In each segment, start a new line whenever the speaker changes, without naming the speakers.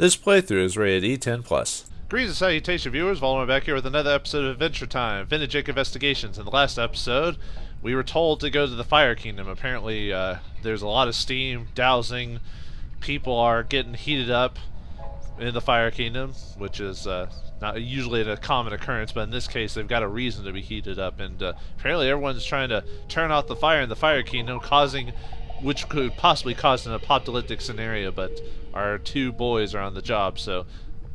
This playthrough is rated E10+.
Greetings and salutation, viewers. Vauldemare back here with another episode of Adventure Time, Vintage Investigations. In the last episode, we were told to go to the Fire Kingdom. Apparently, there's a lot of steam, dousing. People are getting heated up in the Fire Kingdom, which is not usually a common occurrence, but in this case, they've got a reason to be heated up. And apparently, everyone's trying to turn off the fire in the Fire Kingdom, which could possibly cause an apocalyptic scenario. But our two boys are on the job, so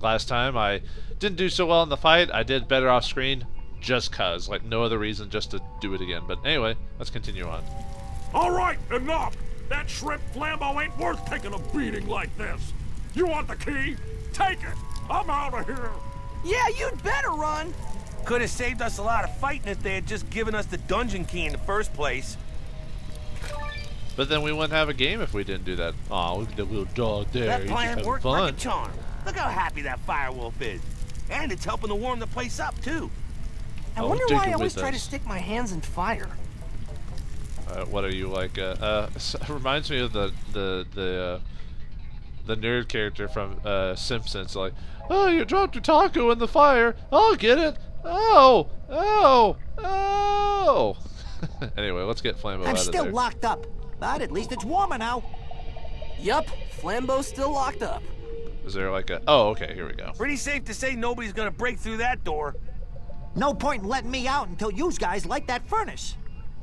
last time I didn't do so well in the fight. I did better off screen just cuz, like no other reason, just to do it again. But anyway, let's continue on.
Alright, enough! That shrimp flambeau ain't worth taking a beating like this. You want the key? Take it! I'm out of here!
Yeah, you'd better run!
Could have saved us a lot of fighting if they had just given us the dungeon key in the first place.
But then we wouldn't have a game if we didn't do that. Aw, look at the little dog there.
That
He's
plan
just
worked
having
like
fun.
a charm. Look how happy that firewolf is. And it's helping to warm the place up, too.
I wonder why I always try to stick my hands in fire.
What are you like? Reminds me of the nerd character from Simpsons. Like, oh, you dropped your taco in the fire. I'll get it. Oh, oh, oh. Anyway, let's get Flambeau out
I'm
of
still
there.
locked up, but at least it's warmer now.
Yup, Flambeau's still locked up.
Is there like a... Oh, okay, here we go.
Pretty safe to say nobody's gonna break through that door.
No point in letting me out until you guys light that furnace.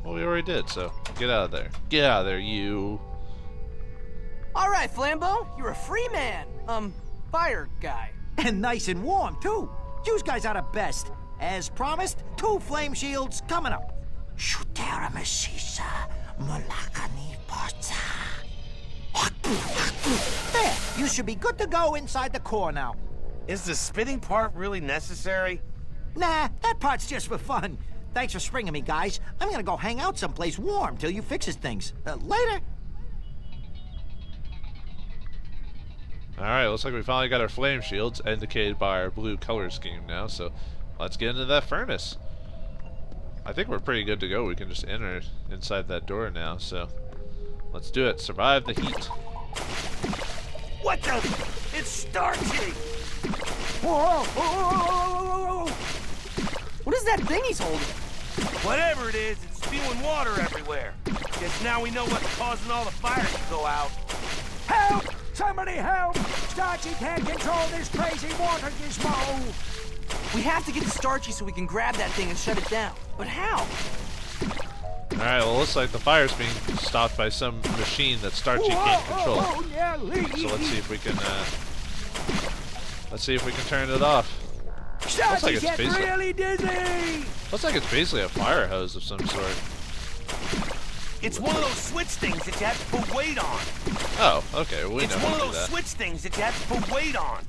Well, we already did, so get out of there. Get out of there, you.
Alright, Flambeau, you're a free man. Fire guy.
And nice and warm, too. You guys are the best. As promised, 2 flame shields coming up. There, you should be good to go inside the core now.
Is the spitting part really necessary?
Nah, that part's just for fun. Thanks for springing me, guys. I'm gonna go hang out someplace warm till you fixes things. Later.
Alright, looks like we finally got our flame shields, indicated by our blue color scheme now, so let's get into that furnace. I think we're pretty good to go. We can just enter inside that door now, so let's do it. Survive the heat.
What the? It's starchy!
Whoa, whoa, whoa, whoa.
What is that thing he's holding?
Whatever it is, it's spewing water everywhere. Guess now we know what's causing all the fires to go out.
Help! Somebody help! Starchy can't control this crazy water gizmo!
We have to get to Starchy so we can grab that thing and shut it down. But how?
Alright, well, it looks like the fire's being stopped by some machine that Starchy can't control.
Yeah,
So let's see if we can turn it off. Looks like it's basically,
really dizzy!
looks like it's basically a fire hose of some sort.
It's one of those switch things that you have to put weight on.
Oh, okay, well, we
It's
know
one
how
of
to do
those
that.
switch things that you have to put weight on.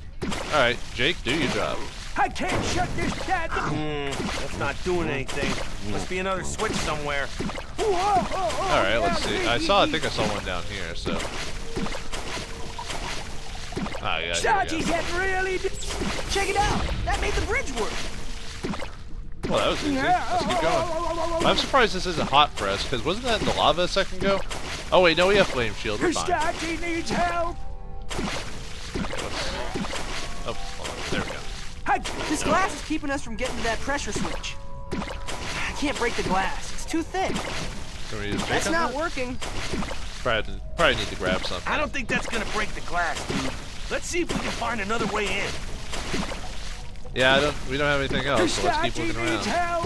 Alright, Jake, do your job.
I can't shut this dead.
That's not doing anything. Must be another switch somewhere.
Alright, let's see. I think I saw one down here, so. Ah, yeah, here we
Starchy's
go.
getting really
Check it out! That made the bridge work!
Well, that was easy. Let's keep going. I'm surprised this isn't hot for us, because wasn't that in the lava a second ago? Oh, wait, no, we have flame shield. We're fine.
Starchy needs help.
Okay, let's... Oh, hold on. There we go.
This glass is keeping us from getting to that pressure switch. I can't break the glass. It's too thick.
Can we use Jake
That's
on
not
that?
working.
Probably need to grab something.
I don't think that's gonna break the glass, dude. Let's see if we can find another way in.
Yeah, we don't have anything else, so let's keep
Starchy
looking
needs
around.
help.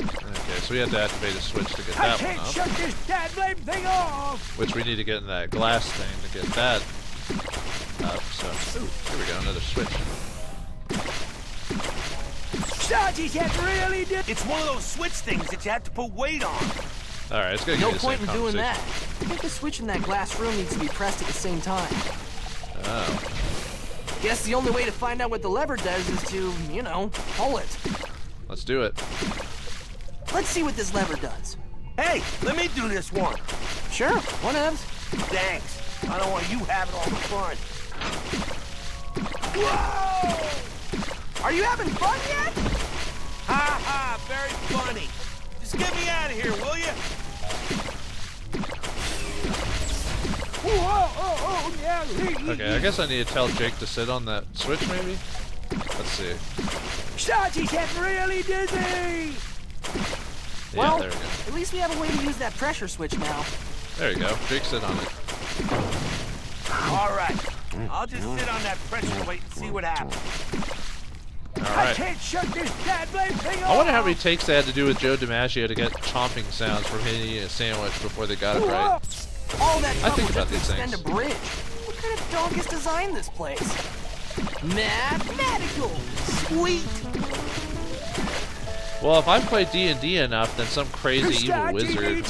Okay, so we have to activate a switch to get
I
that one
can't
up.
shut this damn blame thing off.
Which we need to get in that glass thing to get that up. So, ooh, here we go, another switch.
Starchy's getting really dizzy.
It's one of those switch things that you have to put weight on.
Alright, it's gonna give
No
you the
point
same
in doing that.
conversation.
I think the switch in that glass room needs to be pressed at the same time.
Oh.
Guess the only way to find out what the lever does is to, you know, pull it.
Let's do it.
Let's see what this lever does.
Hey, let me do this one.
Sure, whatevs.
Thanks. I don't want you having all the fun.
Are you having fun yet?
Ha ha, very funny. Just get me out of here, will you?
Okay, I guess I need to tell Jake to sit on that switch, maybe? Let's see.
Starchy's getting really dizzy!
Yeah,
Well,
there we go.
at least we have a way to use that pressure switch now.
There you go. Jake, sit on it.
All right. I'll just sit on that pressure plate and see what happens.
Alright.
Can't shut this goddamn thing off!
I wonder how many takes they had to do with Joe DiMaggio to get chomping sounds from eating a sandwich before they got it right.
All that
I think
trouble
about
just to
these
extend
things.
a bridge. What kind of dog has designed this place? Mathematical. Sweet.
Well, if I play D&D enough, then some crazy evil wizard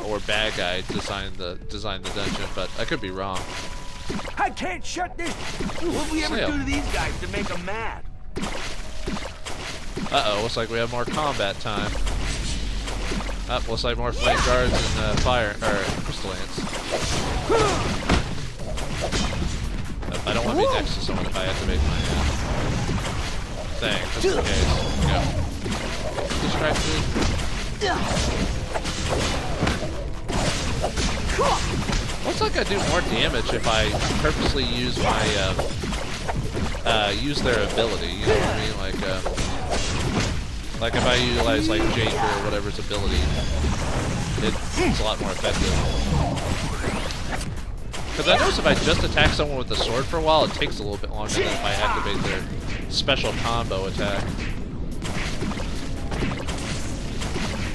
or bad guy designed the dungeon, but I could be wrong.
I can't shut this. What we ever
Snail.
do to these guys to make them mad?
Uh-oh, looks like we have more combat time. Looks like more flame guards and crystal ants. I don't want to be next to someone if I activate my thing, just in case. Go. Distracted. Looks like I do more damage if I purposely use my use their ability. You know what I mean? Like if I utilize like Jake or whatever's ability, it's a lot more effective. Because I notice if I just attack someone with the sword for a while, it takes a little bit longer than if I activate their special combo attack.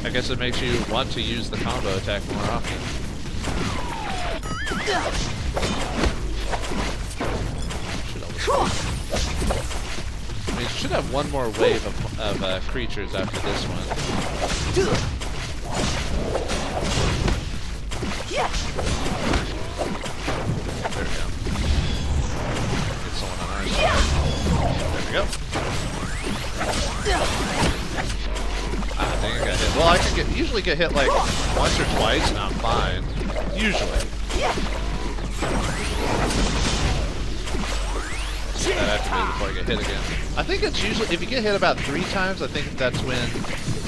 I guess it makes you want to use the combo attack more often. I mean, it should have one more wave of creatures after this one.
Yeah.
There we go. Get someone on our side. There we go. Ah, dang, I got hit. Well, I can usually get hit like once or twice and I'm fine. Usually. That activated before I get hit again. I think it's usually, if you get hit about 3 times, I think that's when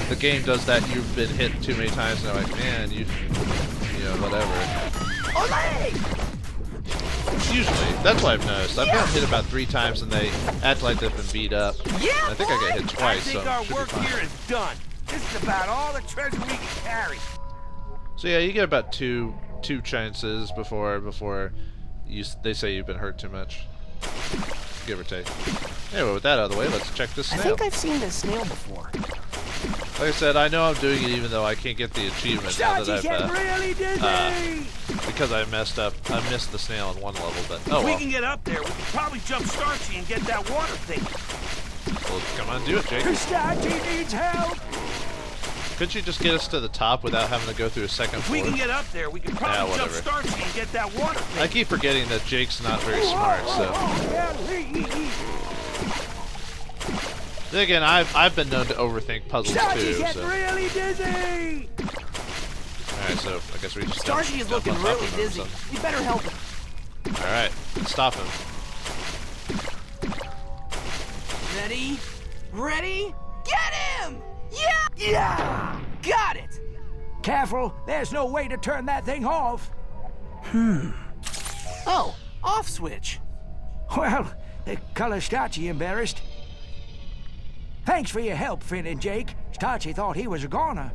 the game does that you've been hit too many times and they're like, man, you know, whatever. Usually, that's what I've noticed. I've gotten hit about 3 times and they act like they've been beat up.
Yeah,
I think I get hit twice,
I think
so
our
it should be
work
fine.
here is done. This is about all the treasure we can carry.
So yeah, you get about two chances before they say you've been hurt too much, give or take. Anyway, with that out of the way, let's check this
I
snail.
think I've seen this snail before.
Like I said, I know I'm doing it even though I can't get the achievement now that
Starchy's getting
I've
really dizzy!
because I messed up. I missed the snail on one level, but oh
If we
well.
can get up there, we can probably jump Starchy and get that water thing.
Well, come on, do it, Jake.
Starchy needs help!
Couldn't you just get us to the top without having to go through a second
If we
floor?
can get up there, we can probably jump
whatever.
Starchy and get that water thing.
I keep forgetting that Jake's not very smart, so. Then again, I've been known to overthink puzzles
Starchy's
too,
getting
so.
really dizzy!
Alright, so I guess we just
Starchy is
jump
looking
on top
really
of him or
dizzy.
something.
We better help him.
Alright, stop him.
Ready? Ready? Get him! Yeah! Yeah! Got it!
Careful, there's no way to turn that thing off.
Oh, off switch.
Well, color Starchy embarrassed. Thanks for your help, Finn and Jake. Starchy thought he was a goner.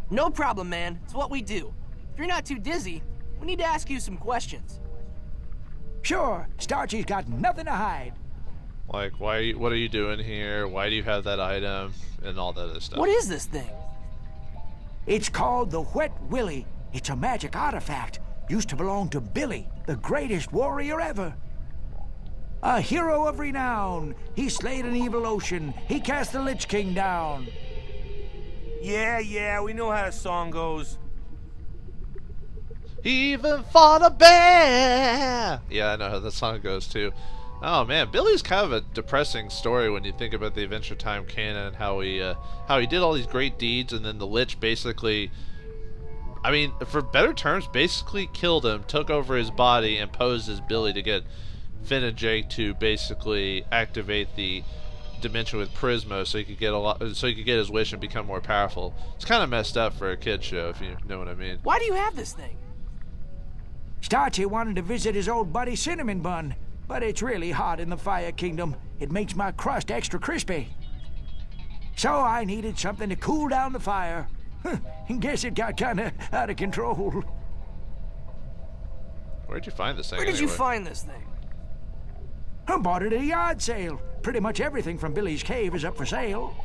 No problem, man. It's what we do. If you're not too dizzy, we need to ask you some questions.
Sure, Starchy's got nothing to hide.
Like, what are you doing here? Why do you have that item? And all that other stuff.
What is this thing?
It's called the Wet Willie. It's a magic artifact. Used to belong to Billy, the greatest warrior ever. A hero of renown. He slayed an evil ocean. He cast the Lich King down. Yeah, we know how the song goes.
He even fought a bear! Yeah, I know how that song goes too. Oh man, Billy's kind of a depressing story when you think about the Adventure Time canon, how he did all these great deeds and then the Lich basically, I mean, for better terms, basically killed him, took over his body, and posed as Billy to get Finn and Jake to basically activate the dimension with Prismo so he could get his wish and become more powerful. It's kind of messed up for a kid show, if you know what I mean.
Why do you have this thing?
Starchy wanted to visit his old buddy Cinnamon Bun, but it's really hot in the Fire Kingdom. It makes my crust extra crispy. So I needed something to cool down the fire. Guess it got kinda out of control.
Where'd you find this thing?
Where did you
anyway?
find this thing?
I bought it at a yard sale. Pretty much everything from Billy's cave is up for sale.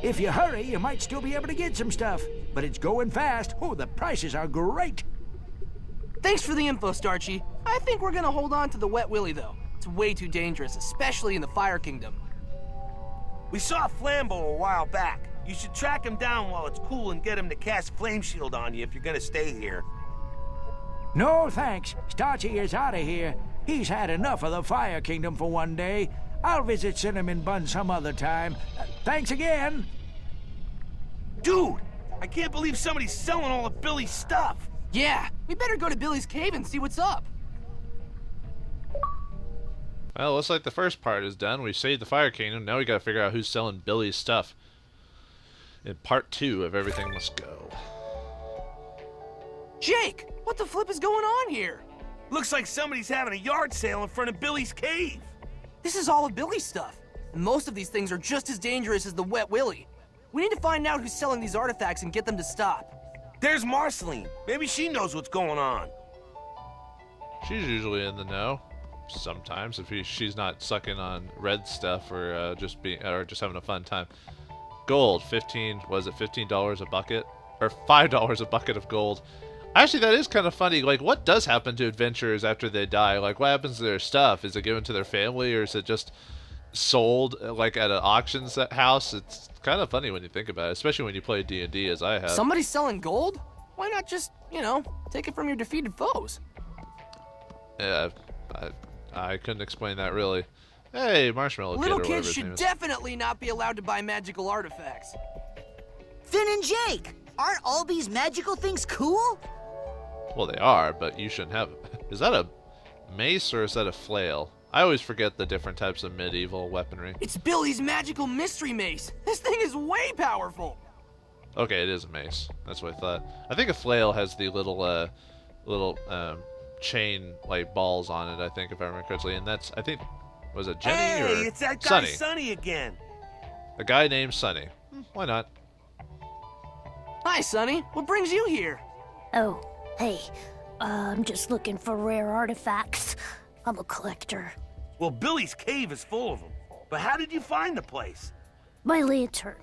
If you hurry, you might still be able to get some stuff. But it's going fast. Oh, the prices are great.
Thanks for the info, Starchy. I think we're gonna hold on to the Wet Willie, though. It's way too dangerous, especially in the Fire Kingdom.
We saw Flambeau a while back. You should track him down while it's cool and get him to cast Flame Shield on you if you're gonna stay here.
No, thanks. Starchy is out of here. He's had enough of the Fire Kingdom for one day. I'll visit Cinnamon Bun some other time. Thanks again.
Dude, I can't believe somebody's selling all of Billy's stuff.
Yeah, we better go to Billy's cave and see what's up.
Well, looks like the first part is done. We saved the Fire Kingdom. Now we gotta figure out who's selling Billy's stuff. In part 2 of Everything Must Go.
Jake, what the flip is going on here?
Looks like somebody's having a yard sale in front of Billy's cave.
This is all of Billy's stuff. And most of these things are just as dangerous as the Wet Willie. We need to find out who's selling these artifacts and get them to stop.
There's Marceline. Maybe she knows what's going on.
She's usually in the know. Sometimes, if she's not sucking on red stuff or just having a fun time. Gold, $15 a bucket, or $5 a bucket of gold. Actually, that is kind of funny. Like, what does happen to adventurers after they die? Like, what happens to their stuff? Is it given to their family, or is it just sold like at an auction house? It's kind of funny when you think about it, especially when you play D&D as I have.
Somebody's selling gold? Why not just, take it from your defeated foes?
Yeah, I couldn't explain that really. Hey, Marshmallow Kid,
Little
or whatever
kids
his name
should
is.
definitely not be allowed to buy magical artifacts.
Finn and Jake, aren't all these magical things cool?
Well, they are, but you shouldn't have it. Is that a mace or is that a flail? I always forget the different types of medieval weaponry.
It's Billy's magical mystery mace. This thing is way powerful.
Okay, it is a mace. That's what I thought. I think a flail has the little chain like balls on it. I think, if I remember correctly, and that's, I think, was it Jenny or
Hey, it's that guy
Sonny?
Sonny again.
A guy named Sonny. Why not?
Hi, Sonny. What brings you here?
Oh, hey, I'm just looking for rare artifacts. I'm a collector.
Well, Billy's cave is full of them. But how did you find the place?
My lantern.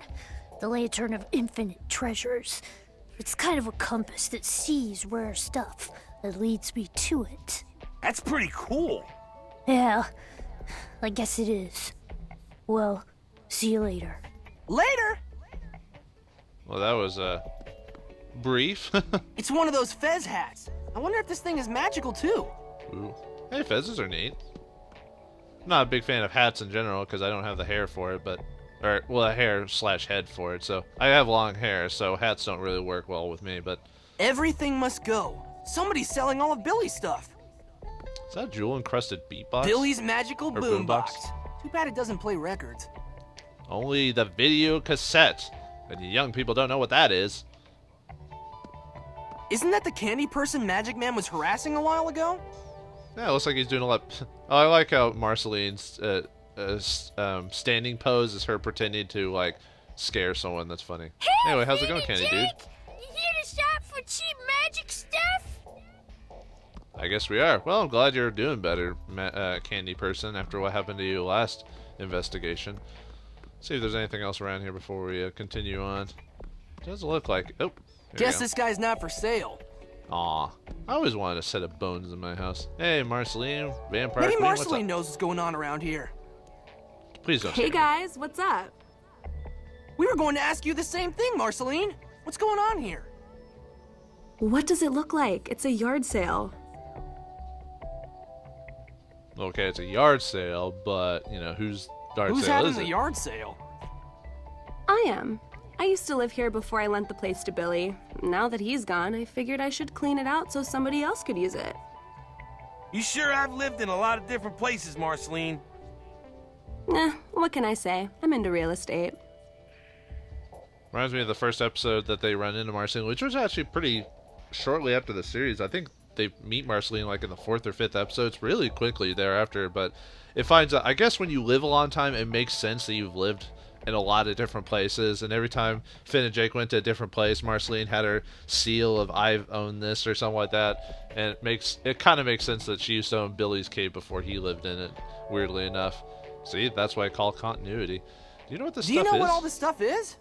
The lantern of infinite treasures. It's kind of a compass that sees rare stuff and leads me to it.
That's pretty cool.
Yeah, I guess it is. Well, see you later.
Later.
Well, that was brief.
It's one of those fez hats. I wonder if this thing is magical, too.
Ooh. Hey, fezzes are neat. I'm not a big fan of hats in general because I don't have the hair for it, a hair/head for it. So I have long hair, so hats don't really work well with me. But
Everything must go. Somebody's selling all of Billy's stuff.
is that a jewel-encrusted beatbox?
Billy's magical
Or
boombox.
boombox?
Too bad it doesn't play records.
Only the video cassette. And you young people don't know what that is.
Isn't that the candy person Magic Man was harassing a while ago?
Yeah, it looks like he's doing a lot. Oh, I like how Marceline's standing pose is her pretending to like scare someone. That's funny. Anyway, how's it going, Candy Dude?
You here to shop for cheap magic stuff?
I guess we are. Well, I'm glad you're doing better, Candy Person, after what happened to you last investigation. See if there's anything else around here before we continue on. Doesn't look like. Oh,
Guess this guy's not for sale.
Aw, I always wanted a set of bones in my house. Hey, Marceline, Vampire
Maybe
Queen, what's
Marceline
up?
knows what's going on around here.
Please don't.
Hey
say
guys, what's up?
We were going to ask you the same thing, Marceline. What's going on here?
What does it look like? It's a yard sale.
that. Okay, it's a yard sale, but whose yard
Who's
sale
having
is
the
it?
yard sale?
I am. I used to live here before I lent the place to Billy. Now that he's gone, I figured I should clean it out so somebody else could use it.
You sure have lived in a lot of different places, Marceline.
What can I say? I'm into real estate.
Reminds me of the first episode that they run into Marceline, which was actually pretty shortly after the series. I think they meet Marceline like in the 4th or 5th episodes, really quickly thereafter. But it finds out, I guess when you live a long time, it makes sense that you've lived in a lot of different places, and every time Finn and Jake went to a different place, Marceline had her seal of I've owned this or something like that, and it kind of makes sense that she used to own Billy's cave before he lived in it, weirdly enough. See, that's why I call continuity. Do you know what this stuff is?
Do you know what all this stuff is?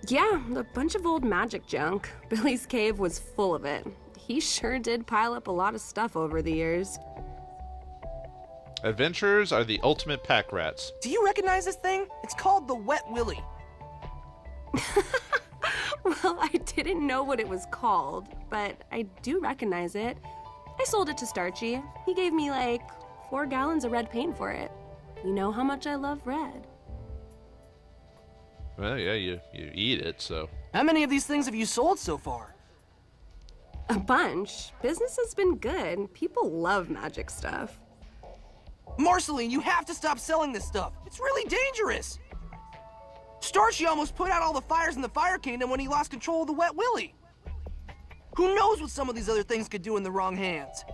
Yeah, a bunch of old magic junk. Billy's cave was full of it. He sure did pile up a lot of stuff over the years.
Adventurers are the ultimate pack rats.
Do you recognize this thing? It's called the Wet Willie.
Well, I didn't know what it was called, but I do recognize it. I sold it to Starchy. He gave me like 4 gallons of red paint for it. You know how much I love red.
Well, yeah, you eat it, so.
How many of these things have you sold so far?
A bunch. Business has been good. People love magic stuff.
Marceline, you have to stop selling this stuff. It's really dangerous. Starchy almost put out all the fires in the Fire Kingdom when he lost control of the Wet Willie. Who knows what some of these other things could do in the wrong hands?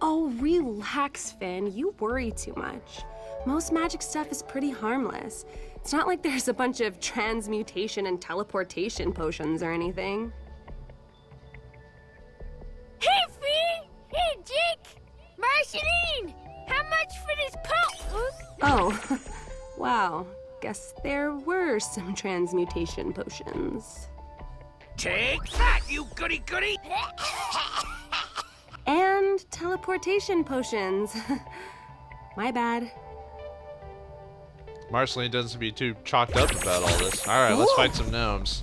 Oh, relax, Finn. You worry too much. Most magic stuff is pretty harmless. It's not like there's a bunch of transmutation and teleportation potions or anything.
Hey, Finn! Hey, Jake! Marceline! How much for this pulp?
Oh, wow. Guess there were some transmutation potions.
Take that, you goody-goody!
And teleportation potions. My bad.
Marceline doesn't seem to be too chalked up about all this. Alright, let's fight some gnomes.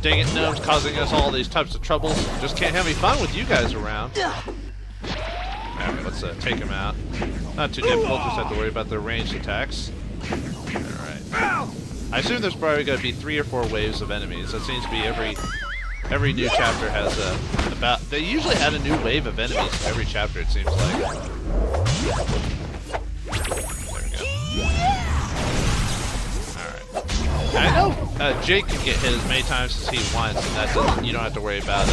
Dang it, gnomes causing us all these types of troubles. Just can't have any fun with you guys around. Alright, let's take them out. Not too difficult, just have to worry about their ranged attacks. Alright. I assume there's probably going to be 3 or 4 waves of enemies. That seems to be every new chapter has about... They usually add a new wave of enemies every chapter, it seems like. I know Jake can get hit as many times as he wants, and that doesn't, you don't have to worry about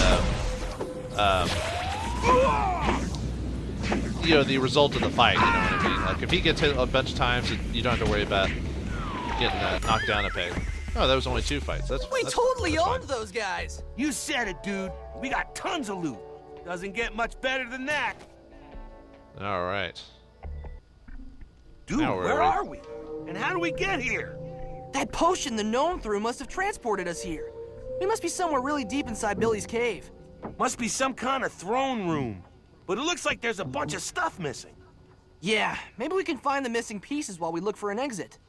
you know, the result of the fight. You know what I mean? Like if he gets hit a bunch of times, you don't have to worry about getting knocked down a peg. Oh, that was only 2 fights. That's
totally
that's
owned
fine.
those guys.
You said it, dude. We got tons of loot. Doesn't get much better than that.
All right.
Dude,
Now
where are we? And how do we get here?
That potion the gnome threw must have transported us here. We must be somewhere really deep inside Billy's cave.
Must be some kind of throne room. But it looks like there's a bunch of stuff missing.
Yeah, maybe we can find the missing pieces while we look for an exit.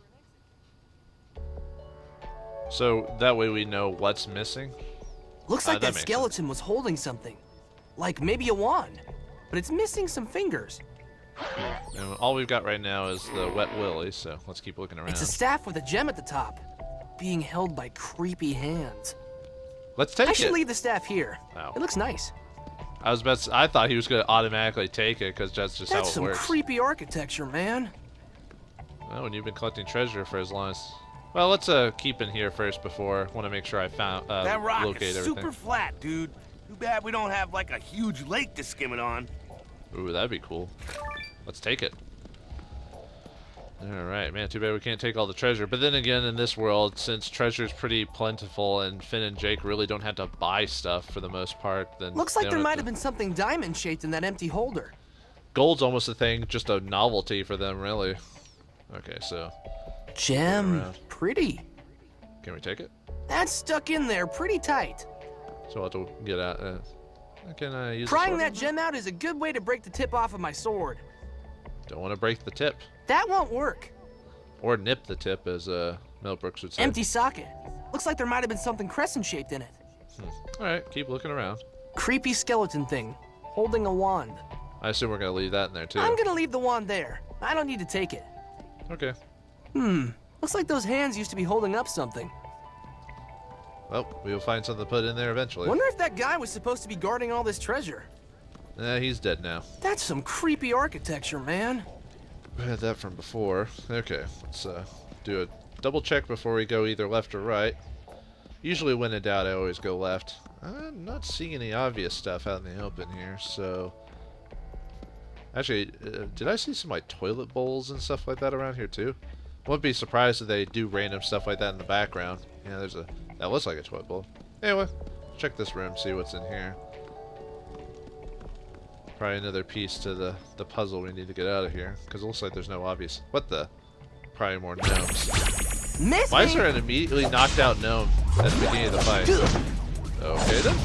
So that way we know what's missing.
Looks like that
makes
skeleton was holding something. Like maybe a wand. But it's missing some fingers.
And all we've got right now is the Wet Willie, so let's keep looking around.
It's a staff with a gem at the top, being held by creepy hands.
Let's take it.
I should leave the staff here.
Oh.
It looks nice.
I thought he was going to automatically take it because that's just how
That's
it
some
works.
creepy architecture, man.
Well, when you've been collecting treasure for as long as... Well, let's keep in here first before... Want to make sure I found
that rock
locate
is
everything.
super flat, dude. Too bad we don't have like a huge lake to skim it on.
Ooh, that'd be cool. Let's take it. Alright, man, too bad we can't take all the treasure. But then again, in this world, since treasure's pretty plentiful and Finn and Jake really don't have to buy stuff for the most part, then...
Looks like there might have been something diamond-shaped in that empty holder.
Gold's almost a thing, just a novelty for them, really. Okay, so...
Gem. Pretty.
Can we take it?
That's stuck in there pretty tight.
So I'll have to get out... can I use
Prying
the sword?
that gem out is a good way to break the tip off of my sword.
Don't want to break the tip.
That won't work.
Or nip the tip, as Mel Brooks would say.
Empty socket. Looks like there might have been something crescent-shaped in it.
Alright, keep looking around.
Creepy skeleton thing, holding a wand.
I assume we're going to leave that in there, too.
I'm gonna leave the wand there. I don't need to take it.
Okay.
Looks like those hands used to be holding up something.
Well, we'll find something to put in there eventually.
Wonder if that guy was supposed to be guarding all this treasure.
He's dead now.
That's some creepy architecture, man.
We had that from before. Okay, let's do a double check before we go either left or right. Usually when in doubt, I always go left. I'm not seeing any obvious stuff out in the open here, so... Actually, did I see some, like, toilet bowls and stuff like that around here, too? Wouldn't be surprised if they do random stuff like that in the background. Yeah, there's a... That looks like a toilet bowl. Anyway, check this room, see what's in here. Probably another piece to the puzzle we need to get out of here, because it looks like there's no obvious... What the? Probably more gnomes.
Miss
Why is
me?
there an immediately knocked out gnome at the beginning of the fight? Okay then.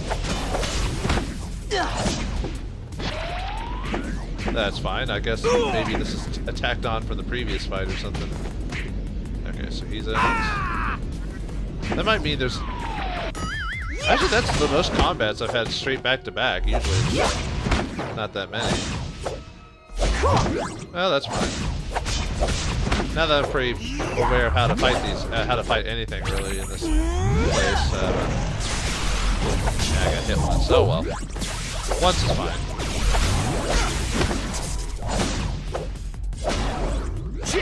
That's fine. I guess maybe this is attacked on from the previous fight or something. Okay, so he's out. That might mean there's... Actually, that's the most combats I've had straight back to back. Usually it's not that many. Well, that's fine. Now that I'm pretty aware of how to fight these, how to fight anything really in this place, yeah, I got hit once. Oh well. Once is fine. So,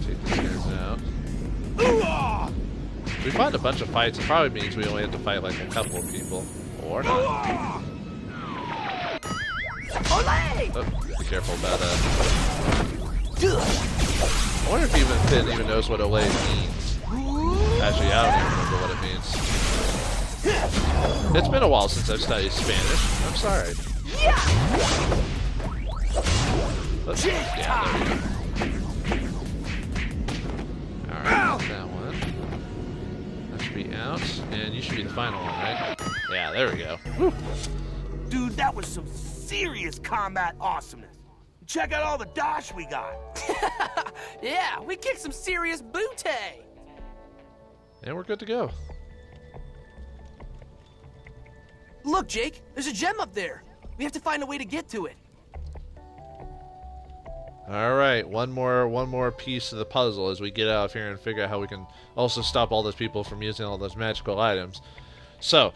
take these guys out. If we find a bunch of fights, it probably means we only have to fight like a couple of people. Or not. Oh, be careful about that. I wonder if even Finn even knows what Olay means. Actually, I don't even remember what it means. It's been a while since I've studied Spanish. I'm sorry. Let's, yeah, there we go. Alright, that one. That should be out. And you should be the final one, right? Yeah, there we go. Woo.
Dude, that was some serious combat awesomeness. Check out all the dosh we got.
Yeah, we kicked some serious booty.
And we're good to go.
Look, Jake, there's a gem up there. We have to find a way to get to it.
All right, one more piece of the puzzle as we get out of here and figure out how we can also stop all those people from using all those magical items. So,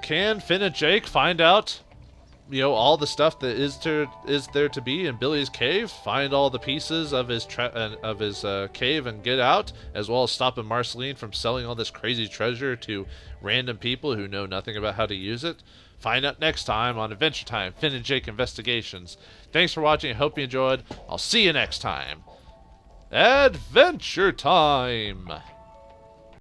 can Finn and Jake find out, you know, all the stuff that is there to be in Billy's cave? Find all the pieces of his cave and get out, as well as stopping Marceline from selling all this crazy treasure to random people who know nothing about how to use it? Find out next time on Adventure Time, Finn and Jake Investigations. Thanks for watching. I hope you enjoyed. I'll see you next time. Adventure Time!